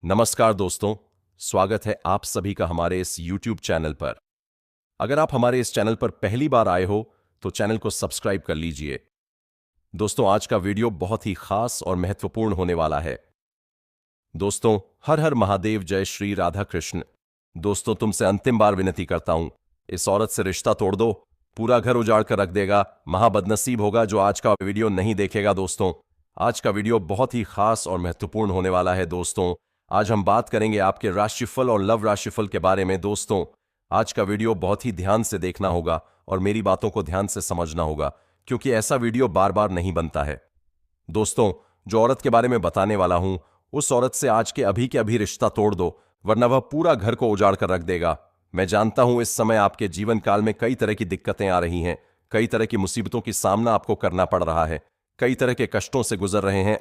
नमस्कार दोस्तों, स्वागत है आप सभी का हमारे इस YouTube चैनल पर। अगर आप हमारे इस चैनल पर पहली बार आए हो तो चैनल को सब्सक्राइब कर लीजिए। दोस्तों, आज का वीडियो बहुत ही खास और महत्वपूर्ण होने वाला है। दोस्तों, हर हर महादेव, जय श्री राधा कृष्ण। दोस्तों, तुमसे अंतिम बार विनती करता हूं, इस औरत से रिश्ता तोड़ दो, पूरा घर उजाड़ कर रख देगा। महाबदनसीब होगा जो आज का वीडियो नहीं देखेगा। दोस्तों, आज का वीडियो बहुत ही खास और महत्वपूर्ण होने वाला है। दोस्तों, आज हम बात करेंगे आपके राशिफल और लव राशिफल के बारे में। दोस्तों, आज का वीडियो बहुत ही ध्यान से देखना होगा और मेरी बातों को ध्यान से समझना होगा, क्योंकि ऐसा वीडियो बार बार नहीं बनता है। दोस्तों, जो औरत के बारे में बताने वाला हूं, उस औरत से आज के अभी रिश्ता तोड़ दो, वरना वह पूरा घर को उजाड़ कर रख देगा। मैं जानता हूं इस समय आपके जीवन काल में कई तरह की दिक्कतें आ रही हैं, कई तरह की मुसीबतों की सामना आपको करना पड़ रहा है, कई तरह के कष्टों से गुजर रहे हैं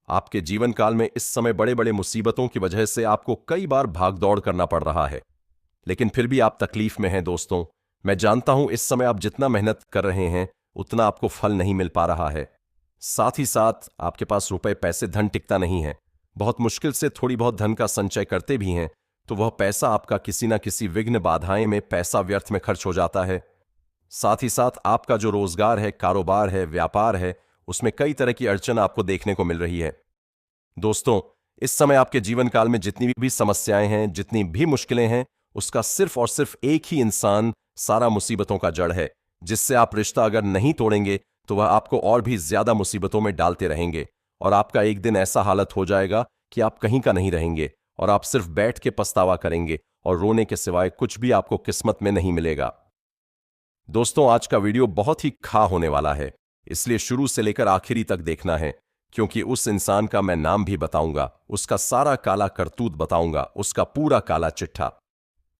आपके जीवन काल में इस समय बड़े बड़े मुसीबतों की वजह से आपको कई बार भाग दौड़ करना पड़ रहा है, लेकिन फिर भी आप तकलीफ में हैं। दोस्तों, मैं जानता हूं इस समय आप जितना मेहनत कर रहे हैं उतना आपको फल नहीं मिल पा रहा है। साथ ही साथ आपके पास रुपए पैसे धन टिकता नहीं है। बहुत मुश्किल से थोड़ी बहुत धन का संचय करते भी हैं तो वह पैसा आपका किसी ना किसी विघ्न बाधाएं में पैसा व्यर्थ में खर्च हो जाता है। साथ ही साथ आपका जो रोजगार है, कारोबार है, व्यापार है, उसमें कई तरह की अड़चन आपको देखने को मिल रही है। दोस्तों, इस समय आपके जीवन काल में जितनी भी समस्याएं हैं, जितनी भी मुश्किलें हैं, उसका सिर्फ और सिर्फ एक ही इंसान सारा मुसीबतों का जड़ है, जिससे आप रिश्ता अगर नहीं तोड़ेंगे तो वह आपको और भी ज्यादा मुसीबतों में डालते रहेंगे और आपका एक दिन ऐसा हालत हो जाएगा कि आप कहीं का नहीं रहेंगे और आप सिर्फ बैठ के पछतावा करेंगे और रोने के सिवाय कुछ भी आपको किस्मत में नहीं मिलेगा। दोस्तों, आज का वीडियो बहुत ही खा होने वाला है, इसलिए शुरू से लेकर आखिरी तक देखना है, क्योंकि उस इंसान का मैं नाम भी बताऊंगा, उसका सारा काला करतूत बताऊंगा, उसका पूरा काला चिट्ठा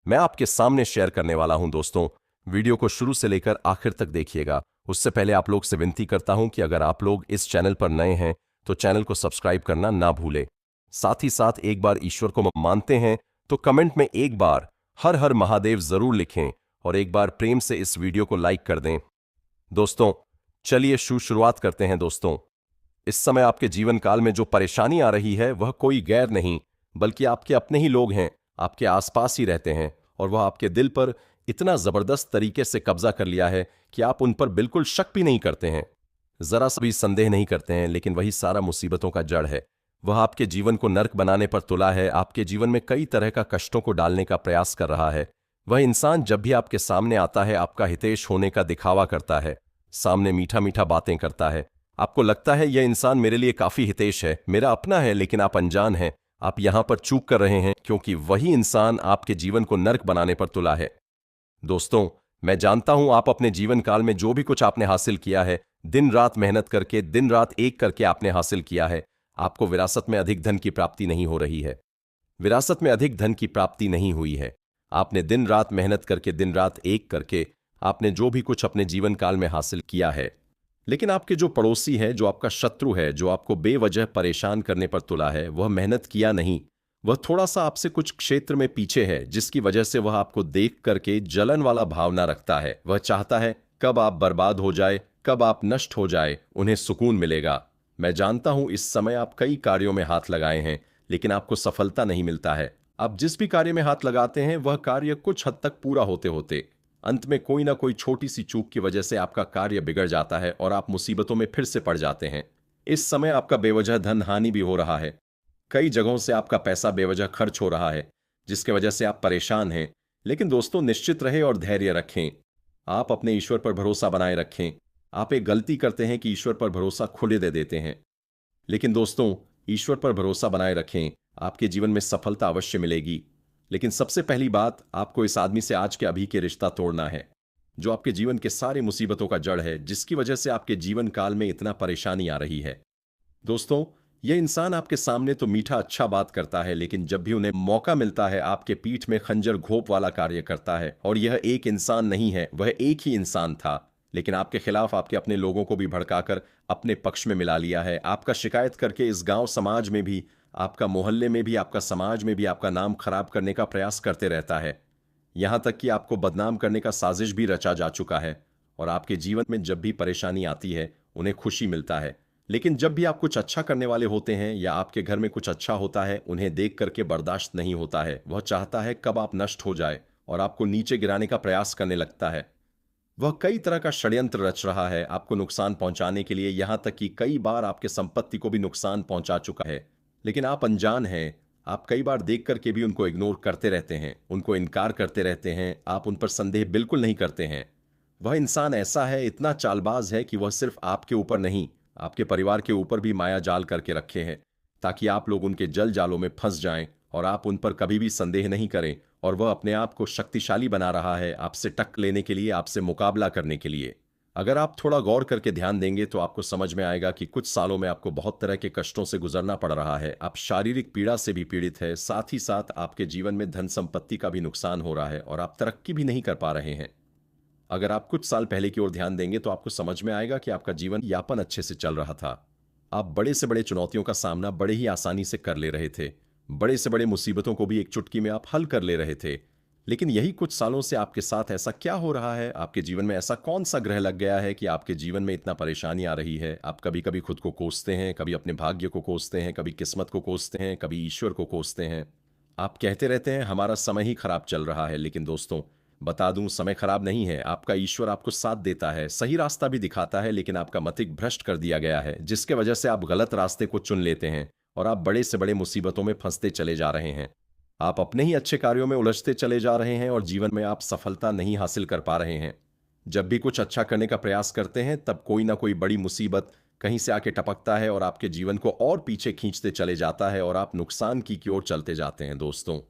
मैं आपके सामने शेयर करने वाला हूं। दोस्तों, वीडियो को शुरू से लेकर आखिर तक देखिएगा। उससे पहले आप लोग से विनती करता हूं कि अगर आप लोग इस चैनल पर नए हैं तो चैनल को सब्सक्राइब करना ना भूलें। साथ ही साथ एक बार ईश्वर को मानते हैं तो कमेंट में एक बार हर हर महादेव जरूर लिखें और एक बार प्रेम से इस वीडियो को लाइक कर दें। दोस्तों, चलिए शुरुआत करते हैं। दोस्तों, इस समय आपके जीवन काल में जो परेशानी आ रही है वह कोई गैर नहीं बल्कि आपके अपने ही लोग हैं, आपके आसपास ही रहते हैं और वह आपके दिल पर इतना जबरदस्त तरीके से कब्जा कर लिया है कि आप उन पर बिल्कुल शक भी नहीं करते हैं, जरा सा भी संदेह नहीं करते हैं। लेकिन वही सारा मुसीबतों का जड़ है। वह आपके जीवन को नर्क बनाने पर तुला है, आपके जीवन में कई तरह का कष्टों को डालने का प्रयास कर रहा है। वह इंसान जब भी आपके सामने आता है आपका हितैष होने का दिखावा करता है, सामने मीठा मीठा बातें करता है। आपको लगता है यह इंसान मेरे लिए काफी हितैष है, मेरा अपना है, लेकिन आप अनजान हैं, आप यहां पर चूक कर रहे हैं, क्योंकि वही इंसान आपके जीवन को नर्क बनाने पर तुला है। दोस्तों, मैं जानता हूं आप अपने जीवन काल में जो भी कुछ आपने हासिल किया है, दिन रात मेहनत करके, दिन रात एक करके आपने हासिल किया है, आपको विरासत में अधिक धन की प्राप्ति नहीं हो रही है। विरासत में अधिक धन की प्राप्ति नहीं हुई है। आपने दिन रात मेहनत करके, दिन रात एक करके आपने जो भी कुछ अपने जीवन काल में हासिल किया है, लेकिन आपके जो पड़ोसी है, जो आपका शत्रु है, जो आपको बेवजह परेशान करने पर तुला है, वह मेहनत किया नहीं। वह थोड़ा सा आपसे कुछ क्षेत्र में पीछे है, जिसकी वजह से वह आपको देख करके जलन वाला भावना रखता है। वह चाहता है कब आप बर्बाद हो जाए, कब आप नष्ट हो जाए, उन्हें सुकून मिलेगा। मैं जानता हूं इस समय आप कई कार्यों में हाथ लगाए हैं, लेकिन आपको सफलता नहीं मिलता है। आप जिस भी कार्य में हाथ लगाते हैं वह कार्य कुछ हद तक पूरा होते होते अंत में कोई ना कोई छोटी सी चूक की वजह से आपका कार्य बिगड़ जाता है और आप मुसीबतों में फिर से पड़ जाते हैं। इस समय आपका बेवजह धन हानि भी हो रहा है। कई जगहों से आपका पैसा बेवजह खर्च हो रहा है, जिसकी वजह से आप परेशान हैं। लेकिन दोस्तों, निश्चित रहे और धैर्य रखें। आप अपने ईश्वर पर भरोसा बनाए रखें। आप एक गलती करते हैं कि ईश्वर पर भरोसा खुले दे देते हैं, लेकिन दोस्तों, ईश्वर पर भरोसा बनाए रखें, आपके जीवन में सफलता अवश्य मिलेगी। लेकिन सबसे पहली बात, आपको इस आदमी से आज के अभी के रिश्ता तोड़ना है, जो आपके जीवन के सारी मुसीबतों का जड़ है, जिसकी वजह से आपके जीवन काल में इतना परेशानी आ रही है। दोस्तों, यह इंसान आपके सामने तो मीठा अच्छा बात करता है, लेकिन जब भी उन्हें मौका मिलता है आपके पीठ में खंजर घोंप वाला कार्य करता है। और यह एक इंसान नहीं है, वह एक ही इंसान था, लेकिन आपके खिलाफ आपके अपने लोगों को भी भड़काकर अपने पक्ष में मिला लिया है। आपका शिकायत करके इस गांव समाज में भी, आपका मोहल्ले में भी, आपका समाज में भी आपका नाम खराब करने का प्रयास करते रहता है। यहां तक कि आपको बदनाम करने का साजिश भी रचा जा चुका है। और आपके जीवन में जब भी परेशानी आती है उन्हें खुशी मिलता है, लेकिन जब भी आप कुछ अच्छा करने वाले होते हैं या आपके घर में कुछ अच्छा होता है, उन्हें देख करके बर्दाश्त नहीं होता है। वह चाहता है कब आप नष्ट हो जाए और आपको नीचे गिराने का प्रयास करने लगता है। वह कई तरह का षड्यंत्र रच रहा है आपको नुकसान पहुंचाने के लिए, यहां तक कि कई बार आपके संपत्ति को भी नुकसान पहुंचा चुका है। लेकिन आप अनजान हैं। आप कई बार देख करके भी उनको इग्नोर करते रहते हैं, उनको इनकार करते रहते हैं, आप उन पर संदेह बिल्कुल नहीं करते हैं। वह इंसान ऐसा है, इतना चालबाज है कि वह सिर्फ आपके ऊपर नहीं, आपके परिवार के ऊपर भी माया जाल करके रखे हैं, ताकि आप लोग उनके जल जालों में फंस जाएं और आप उन पर कभी भी संदेह नहीं करें। और वह अपने आप को शक्तिशाली बना रहा है आपसे टक्कर लेने के लिए, आपसे मुकाबला करने के लिए। अगर आप थोड़ा गौर करके ध्यान देंगे तो आपको समझ में आएगा कि कुछ सालों में आपको बहुत तरह के कष्टों से गुजरना पड़ रहा है। आप शारीरिक पीड़ा से भी पीड़ित है, साथ ही साथ आपके जीवन में धन संपत्ति का भी नुकसान हो रहा है और आप तरक्की भी नहीं कर पा रहे हैं। अगर आप कुछ साल पहले की ओर ध्यान देंगे तो आपको समझ में आएगा कि आपका जीवन यापन अच्छे से चल रहा था। आप बड़े से बड़े चुनौतियों का सामना बड़े ही आसानी से कर ले रहे थे, बड़े से बड़े मुसीबतों को भी एक चुटकी में आप हल कर ले रहे थे। लेकिन यही कुछ सालों से आपके साथ ऐसा क्या हो रहा है? आपके जीवन में ऐसा कौन सा ग्रह लग गया है कि आपके जीवन में इतना परेशानी आ रही है? आप कभी कभी खुद को कोसते हैं, कभी अपने भाग्य को कोसते हैं, कभी किस्मत को कोसते हैं, कभी ईश्वर को कोसते हैं। आप कहते रहते हैं हमारा समय ही खराब चल रहा है, लेकिन दोस्तों बता दूं, समय खराब नहीं है। आपका ईश्वर आपको साथ देता है, सही रास्ता भी दिखाता है, लेकिन आपका मतिक भ्रष्ट कर दिया गया है, जिसके वजह से आप गलत रास्ते को चुन लेते हैं और आप बड़े से बड़े मुसीबतों में फंसते चले जा रहे हैं। आप अपने ही अच्छे कार्यों में उलझते चले जा रहे हैं और जीवन में आप सफलता नहीं हासिल कर पा रहे हैं। जब भी कुछ अच्छा करने का प्रयास करते हैं तब कोई ना कोई बड़ी मुसीबत कहीं से आके टपकता है और आपके जीवन को और पीछे खींचते चले जाता है और आप नुकसान की ओर चलते जाते हैं। दोस्तों,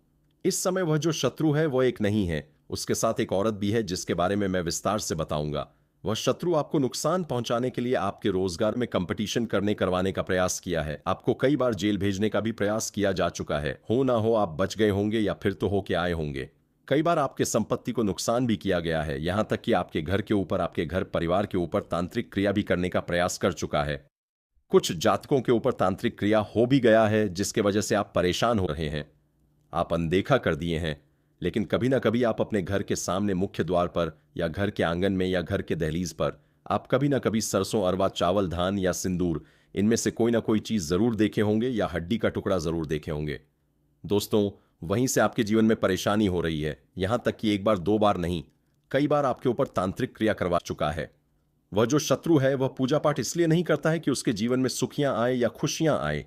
इस समय वह जो शत्रु है वह एक नहीं है, उसके साथ एक औरत भी है जिसके बारे में मैं विस्तार से बताऊंगा। वह शत्रु आपको नुकसान पहुंचाने के लिए आपके रोजगार में कंपटीशन करवाने का प्रयास किया है। आपको कई बार जेल भेजने का भी प्रयास किया जा चुका है। हो ना हो आप बच गए होंगे या फिर तो होके आए होंगे। कई बार आपके संपत्ति को नुकसान भी किया गया है, यहां तक कि आपके घर के ऊपर, आपके घर परिवार के ऊपर तांत्रिक क्रिया भी करने का प्रयास कर चुका है। कुछ जातकों के ऊपर तांत्रिक क्रिया हो भी गया है, जिसके वजह से आप परेशान हो रहे हैं। आप अनदेखा कर दिए हैं। लेकिन कभी ना कभी आप अपने घर के सामने मुख्य द्वार पर या घर के आंगन में या घर के दहलीज पर आप कभी ना कभी सरसों, अरवा, चावल, धान या सिंदूर, इनमें से कोई ना कोई चीज जरूर देखे होंगे या हड्डी का टुकड़ा जरूर देखे होंगे। दोस्तों, वहीं से आपके जीवन में परेशानी हो रही है। यहां तक कि एक बार दो बार नहीं, कई बार आपके ऊपर तांत्रिक क्रिया करवा चुका है। वह जो शत्रु है वह पूजा पाठ इसलिए नहीं करता है कि उसके जीवन में सुखियां आए या खुशियां आए।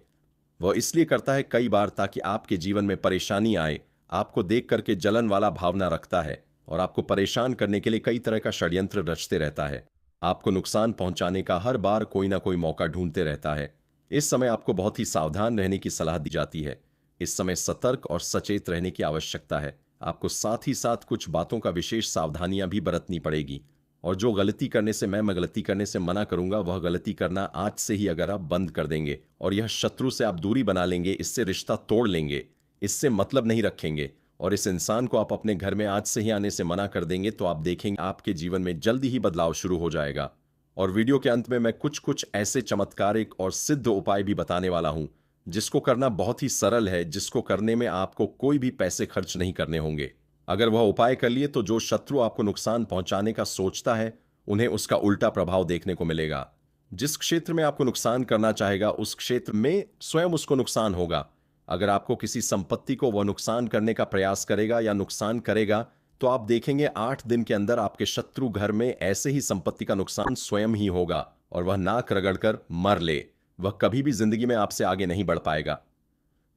वह इसलिए करता है कई बार ताकि आपके जीवन में परेशानी आए, आपको देख करके जलन वाला भावना रखता है और आपको परेशान करने के लिए कई तरह का षड्यंत्र रचते रहता है। आपको नुकसान पहुंचाने का हर बार कोई ना कोई मौका ढूंढते रहता है। इस समय आपको बहुत ही सावधान रहने की सलाह दी जाती है। इस समय सतर्क और सचेत रहने की आवश्यकता है। आपको साथ ही साथ कुछ बातों का विशेष सावधानियां भी बरतनी पड़ेगी। और जो गलती करने से मैं गलती करने से मना करूंगा, वह गलती करना आज से ही अगर आप बंद कर देंगे और यह शत्रु से आप दूरी बना लेंगे, इससे रिश्ता तोड़ लेंगे, इससे मतलब नहीं रखेंगे और इस इंसान को आप अपने घर में आज से ही आने से मना कर देंगे, तो आप देखेंगे आपके जीवन में जल्दी ही बदलाव शुरू हो जाएगा। और वीडियो के अंत में मैं कुछ ऐसे चमत्कारिक और सिद्ध उपाय भी बताने वाला हूं, जिसको करना बहुत ही सरल है, जिसको करने में आपको कोई भी पैसे खर्च नहीं करने होंगे। अगर वह उपाय कर लिए तो जो शत्रु आपको नुकसान पहुंचाने का सोचता है, उन्हें उसका उल्टा प्रभाव देखने को मिलेगा। जिस क्षेत्र में आपको नुकसान करना चाहेगा उस क्षेत्र में स्वयं उसको नुकसान होगा। अगर आपको किसी संपत्ति को वह नुकसान करने का प्रयास करेगा या नुकसान करेगा, तो आप देखेंगे 8 दिन के अंदर आपके शत्रु घर में ऐसे ही संपत्ति का नुकसान स्वयं ही होगा और वह नाक रगड़कर मर ले। वह कभी भी जिंदगी में आपसे आगे नहीं बढ़ पाएगा।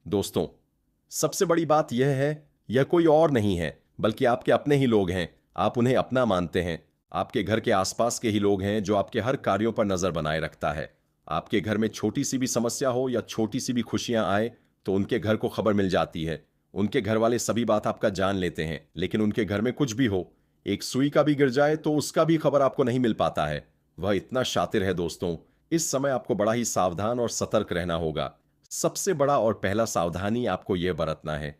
दोस्तों, सबसे बड़ी बात यह है, यह कोई और नहीं है बल्कि आपके अपने ही लोग हैं। आप उन्हें अपना मानते हैं। आपके घर के आसपास के ही लोग हैं जो आपके हर कार्यों पर नजर बनाए रखता है। आपके घर में छोटी सी भी समस्या हो या छोटी सी भी खुशियां आए तो उनके घर को खबर मिल जाती है। उनके घर वाले सभी बात आपका जान लेते हैं, लेकिन उनके घर में कुछ भी हो, एक सुई का भी गिर जाए तो उसका भी खबर आपको नहीं मिल पाता है। वह इतना शातिर है। दोस्तों, इस समय आपको बड़ा ही सावधान और सतर्क रहना होगा। सबसे बड़ा और पहला सावधानी आपको यह बरतना है,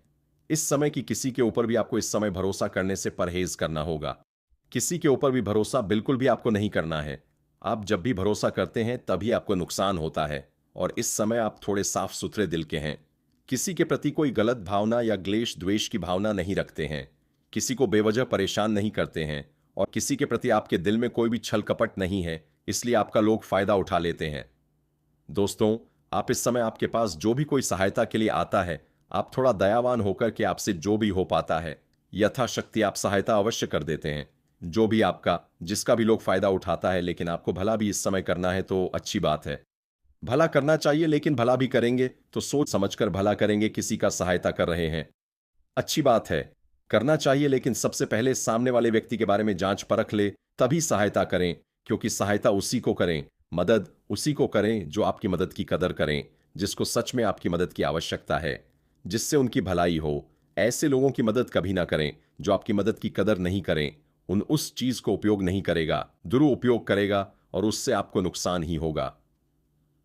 इस समय की किसी के ऊपर भी आपको इस समय भरोसा करने से परहेज करना होगा। किसी के ऊपर भी भरोसा बिल्कुल भी आपको नहीं करना है। आप जब भी भरोसा करते हैं तभी आपको नुकसान होता है और इस समय आप थोड़े साफ सुथरे दिल के हैं। किसी के प्रति कोई गलत भावना या क्लेश द्वेष की भावना नहीं रखते हैं। किसी को बेवजह परेशान नहीं करते हैं और किसी के प्रति आपके दिल में कोई भी छल कपट नहीं है, इसलिए आपका लोग फायदा उठा लेते हैं। दोस्तों, आप इस समय आपके पास जो भी कोई सहायता के लिए आता है, आप थोड़ा दयावान होकर के आपसे जो भी हो पाता है यथाशक्ति आप सहायता अवश्य कर देते हैं। जो भी आपका जिसका भी लोग फायदा उठाता है, लेकिन आपको भला भी इस समय करना है तो अच्छी बात है। भला करना चाहिए, लेकिन भला भी करेंगे तो सोच समझकर भला करेंगे, किसी का सहायता कर रहे हैं। अच्छी बात है, करना चाहिए, लेकिन सबसे पहले सामने वाले व्यक्ति के बारे में जांच परख ले, तभी सहायता करें। क्योंकि सहायता उसी को करें, मदद उसी को करें जो आपकी मदद की कदर करें, जिसको सच में आपकी मदद की आवश्यकता है, जिससे उनकी भलाई हो। ऐसे लोगों की मदद कभी ना करें जो आपकी मदद की कदर नहीं करें। उस चीज को उपयोग नहीं करेगा, दुरुपयोग करेगा, और उससे आपको नुकसान ही होगा।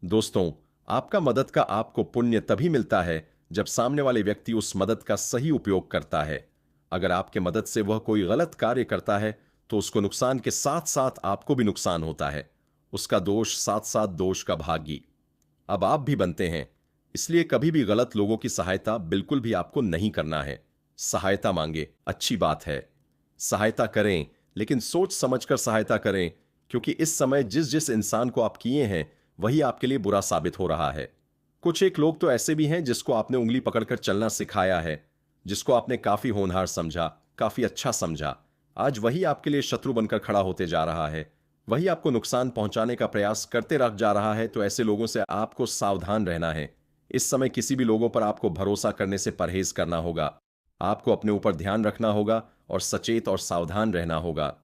दोस्तों, आपका मदद का आपको पुण्य तभी मिलता है जब सामने वाले व्यक्ति उस मदद का सही उपयोग करता है। अगर आपके मदद से वह कोई गलत कार्य करता है तो उसको नुकसान के साथ साथ आपको भी नुकसान होता है। उसका दोष साथ साथ दोष का भागी अब आप भी बनते हैं। इसलिए कभी भी गलत लोगों की सहायता बिल्कुल भी आपको नहीं करना है। सहायता मांगे, अच्छी बात है, सहायता करें, लेकिन सोच समझकर सहायता करें, क्योंकि इस समय जिस जिस इंसान को आप किए हैं वही आपके लिए बुरा साबित हो रहा है। कुछ एक लोग तो ऐसे भी हैं जिसको आपने उंगली पकड़कर चलना सिखाया है, जिसको आपने काफी होनहार समझा, काफी अच्छा समझा, आज वही आपके लिए शत्रु बनकर खड़ा होते जा रहा है। वही आपको नुकसान पहुंचाने का प्रयास करते रह जा रहा है। तो ऐसे लोगों से आपको सावधान रहना है। इस समय किसी भी लोगों पर आपको भरोसा करने से परहेज करना होगा। आपको अपने ऊपर ध्यान रखना होगा और सचेत और सावधान रहना होगा।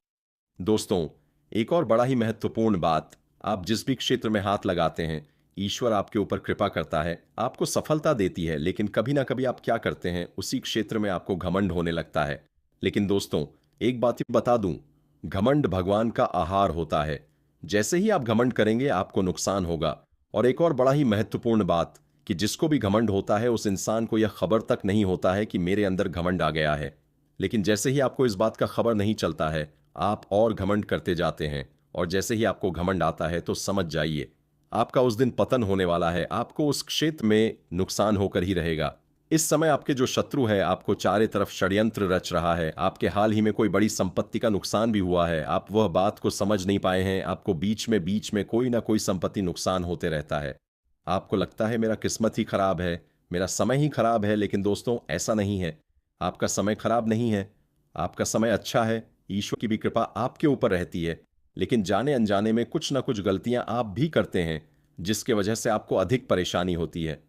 दोस्तों, एक और बड़ा ही महत्वपूर्ण बात, आप जिस भी क्षेत्र में हाथ लगाते हैं, ईश्वर आपके ऊपर कृपा करता है, आपको सफलता देती है, लेकिन कभी ना कभी आप क्या करते हैं, उसी क्षेत्र में आपको घमंड होने लगता है। लेकिन दोस्तों, एक बात ही बता दूं, घमंड भगवान का आहार होता है। जैसे ही आप घमंड करेंगे आपको नुकसान होगा। और एक और बड़ा ही महत्वपूर्ण बात, कि जिसको भी घमंड होता है उस इंसान को यह खबर तक नहीं होता है कि मेरे अंदर घमंड आ गया है। लेकिन जैसे ही आपको इस बात का खबर नहीं चलता है, आप और घमंड करते जाते हैं। और जैसे ही आपको घमंड आता है तो समझ जाइए, आपका उस दिन पतन होने वाला है। आपको उस क्षेत्र में नुकसान होकर ही रहेगा। इस समय आपके जो शत्रु है आपको चारों तरफ षड्यंत्र रच रहा है। आपके हाल ही में कोई बड़ी संपत्ति का नुकसान भी हुआ है, आप वह बात को समझ नहीं पाए हैं। आपको बीच में कोई ना कोई संपत्ति नुकसान होते रहता है। आपको लगता है मेरा किस्मत ही खराब है, मेरा समय ही खराब है, लेकिन दोस्तों ऐसा नहीं है। आपका समय खराब नहीं है, आपका समय अच्छा है। ईश्वर की भी कृपा आपके ऊपर रहती है। लेकिन जाने अनजाने में कुछ ना कुछ गलतियां आप भी करते हैं, जिसके वजह से आपको अधिक परेशानी होती है।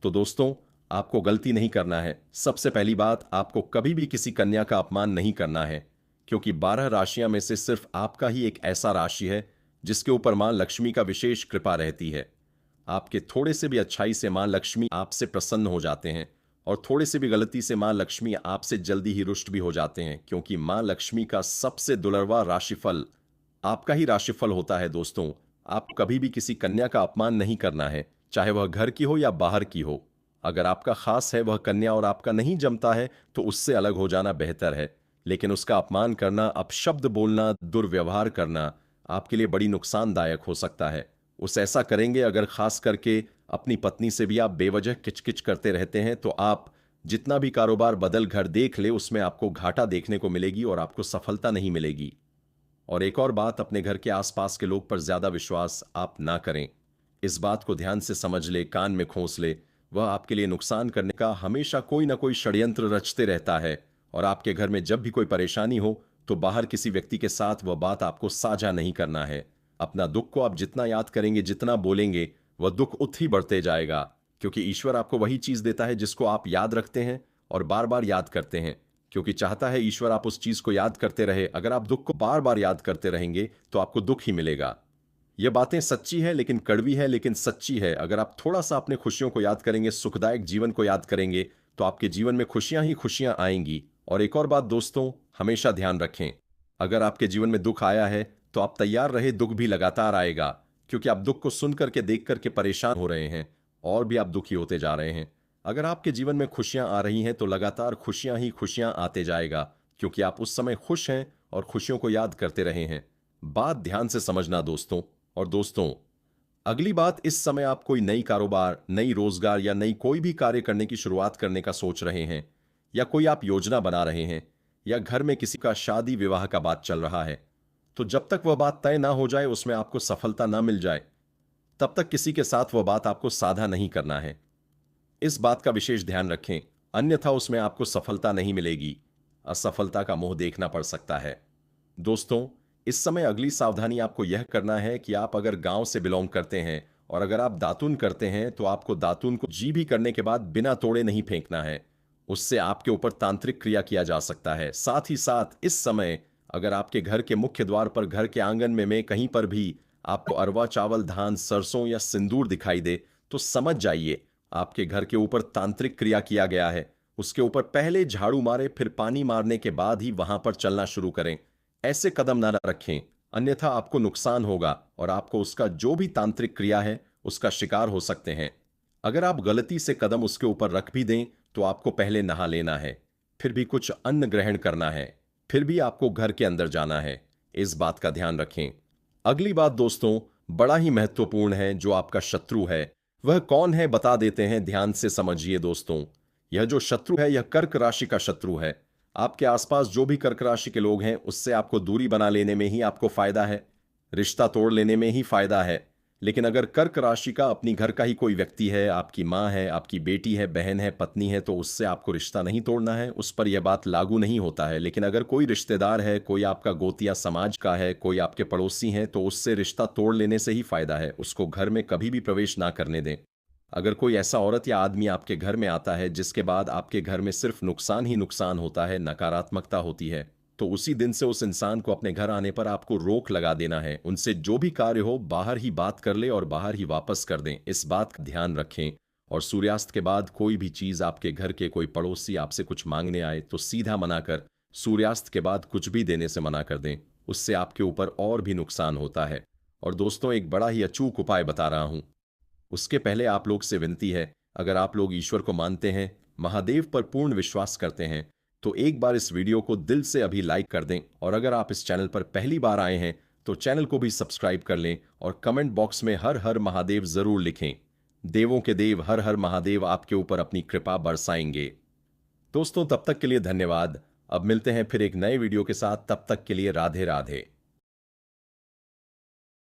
तो दोस्तों, आपको गलती नहीं करना है। सबसे पहली बात, आपको कभी भी किसी कन्या का अपमान नहीं करना है, क्योंकि 12 राशियां में से सिर्फ आपका ही एक ऐसा राशि है जिसके ऊपर मां लक्ष्मी का विशेष कृपा रहती है। आपके थोड़े से भी अच्छाई से मां लक्ष्मी आपसे प्रसन्न हो जाते हैं, और थोड़े से भी गलती से मां लक्ष्मी आपसे जल्दी ही रुष्ट भी हो जाते हैं, क्योंकि मां लक्ष्मी का सबसे दुर्लभा राशिफल आपका ही राशिफल होता है। दोस्तों, आप कभी भी किसी कन्या का अपमान नहीं करना है, चाहे वह घर की हो या बाहर की हो। अगर आपका खास है वह कन्या और आपका नहीं जमता है तो उससे अलग हो जाना बेहतर है। लेकिन उसका अपमान करना, अपशब्द बोलना, दुर्व्यवहार करना आपके लिए बड़ी नुकसानदायक हो सकता है। उस ऐसा करेंगे अगर खास करके अपनी पत्नी से भी आप बेवजह किचकिच करते रहते हैं, तो आप जितना भी कारोबार बदल घर देख ले उसमें आपको घाटा देखने को मिलेगी और आपको सफलता नहीं मिलेगी। और एक और बात, अपने घर के आसपास के लोग पर ज्यादा विश्वास आप ना करें। इस बात को ध्यान से समझ ले, कान में खोस ले। वह आपके लिए नुकसान करने का हमेशा कोई ना कोई षड्यंत्र रचते रहता है। और आपके घर में जब भी कोई परेशानी हो तो बाहर किसी व्यक्ति के साथ वह बात आपको साझा नहीं करना है। अपना दुख को आप जितना याद करेंगे, जितना बोलेंगे, वह दुख उत ही बढ़ते जाएगा। क्योंकि ईश्वर आपको वही चीज देता है जिसको आप याद रखते हैं और बार बार याद करते हैं। क्योंकि चाहता है ईश्वर आप उस चीज को याद करते रहे। अगर आप दुख को बार बार याद करते रहेंगे तो आपको दुख ही मिलेगा। यह बातें सच्ची है, लेकिन कड़वी है, लेकिन सच्ची है। अगर आप थोड़ा सा अपने खुशियों को याद करेंगे, सुखदायक जीवन को याद करेंगे, तो आपके जीवन में खुशियां ही खुशियां आएंगी। और एक और बात दोस्तों, हमेशा ध्यान रखें, अगर आपके जीवन में दुख आया है तो आप तैयार रहे, दुख भी लगातार आएगा। क्योंकि आप दुख को सुन करके, देख करके परेशान हो रहे हैं और भी आप दुखी होते जा रहे हैं। अगर आपके जीवन में खुशियां आ रही हैं तो लगातार खुशियां ही खुशियां आते जाएगा, क्योंकि आप उस समय खुश हैं और खुशियों को याद करते रहे हैं। बात ध्यान से समझना दोस्तों। और दोस्तों, अगली बात, इस समय आप कोई नई कारोबार, नई रोजगार या नई कोई भी कार्य करने की शुरुआत करने का सोच रहे हैं, या कोई आप योजना बना रहे हैं, या घर में किसी का शादी विवाह का बात चल रहा है, तो जब तक वह बात तय ना हो जाए, उसमें आपको सफलता ना मिल जाए, तब तक किसी के साथ वह बात आपको साझा नहीं करना है। इस बात का विशेष ध्यान रखें, अन्यथा उसमें आपको सफलता नहीं मिलेगी, असफलता का मुंह देखना पड़ सकता है। दोस्तों, इस समय अगली सावधानी आपको यह करना है कि आप अगर गांव से बिलोंग करते हैं और अगर आप दातुन करते हैं तो आपको दातुन को जी भी करने के बाद बिना तोड़े नहीं फेंकना है। उससे आपके ऊपर तांत्रिक क्रिया किया जा सकता है। साथ ही साथ इस समय अगर आपके घर के मुख्य द्वार पर, घर के आंगन में कहीं पर भी आपको अरवा चावल, धान, सरसों या सिंदूर दिखाई दे तो समझ जाइए आपके घर के ऊपर तांत्रिक क्रिया किया गया है। उसके ऊपर पहले झाड़ू मारे, फिर पानी मारने के बाद ही वहां पर चलना शुरू करें। ऐसे कदम ना रखें, अन्यथा आपको नुकसान होगा और आपको उसका जो भी तांत्रिक क्रिया है उसका शिकार हो सकते हैं। अगर आप गलती से कदम उसके ऊपर रख भी दें तो आपको पहले नहा लेना है, फिर भी कुछ अन्न ग्रहण करना है, फिर भी आपको घर के अंदर जाना है। इस बात का ध्यान रखें। अगली बात दोस्तों, बड़ा ही महत्वपूर्ण है। जो आपका शत्रु है वह कौन है बता देते हैं, ध्यान से समझिए दोस्तों। यह जो शत्रु है यह कर्क राशि का शत्रु है। आपके आसपास जो भी कर्क राशि के लोग हैं उससे आपको दूरी बना लेने में ही आपको फायदा है, रिश्ता तोड़ लेने में ही फायदा है। लेकिन अगर कर्क राशि का अपनी घर का ही कोई व्यक्ति है, आपकी माँ है, आपकी बेटी है, बहन है, पत्नी है, तो उससे आपको रिश्ता नहीं तोड़ना है, उस पर यह बात लागू नहीं होता है। लेकिन अगर कोई रिश्तेदार है, कोई आपका गोतिया समाज का है, कोई आपके पड़ोसी है, तो उससे रिश्ता तोड़ लेने से ही फायदा है। उसको घर में कभी भी प्रवेश ना करने दें। अगर कोई ऐसा औरत या आदमी आपके घर में आता है जिसके बाद आपके घर में सिर्फ नुकसान ही नुकसान होता है, नकारात्मकता होती है, तो उसी दिन से उस इंसान को अपने घर आने पर आपको रोक लगा देना है। उनसे जो भी कार्य हो बाहर ही बात कर ले और बाहर ही वापस कर दें। इस बात का ध्यान रखें। और सूर्यास्त के बाद कोई भी चीज आपके घर के कोई पड़ोसी आपसे कुछ मांगने आए तो सीधा मना कर, सूर्यास्त के बाद कुछ भी देने से मना कर दें। उससे आपके ऊपर और भी नुकसान होता है। और दोस्तों, एक बड़ा ही अचूक उपाय बता रहा हूं। उसके पहले आप लोग से विनती है, अगर आप लोग ईश्वर को मानते हैं, महादेव पर पूर्ण विश्वास करते हैं, तो एक बार इस वीडियो को दिल से अभी लाइक कर दें। और अगर आप इस चैनल पर पहली बार आए हैं तो चैनल को भी सब्सक्राइब कर लें और कमेंट बॉक्स में हर हर महादेव जरूर लिखें। देवों के देव हर हर महादेव आपके ऊपर अपनी कृपा बरसाएंगे। दोस्तों, तब तक के लिए धन्यवाद। अब मिलते हैं फिर एक नए वीडियो के साथ। तब तक के लिए राधे राधे।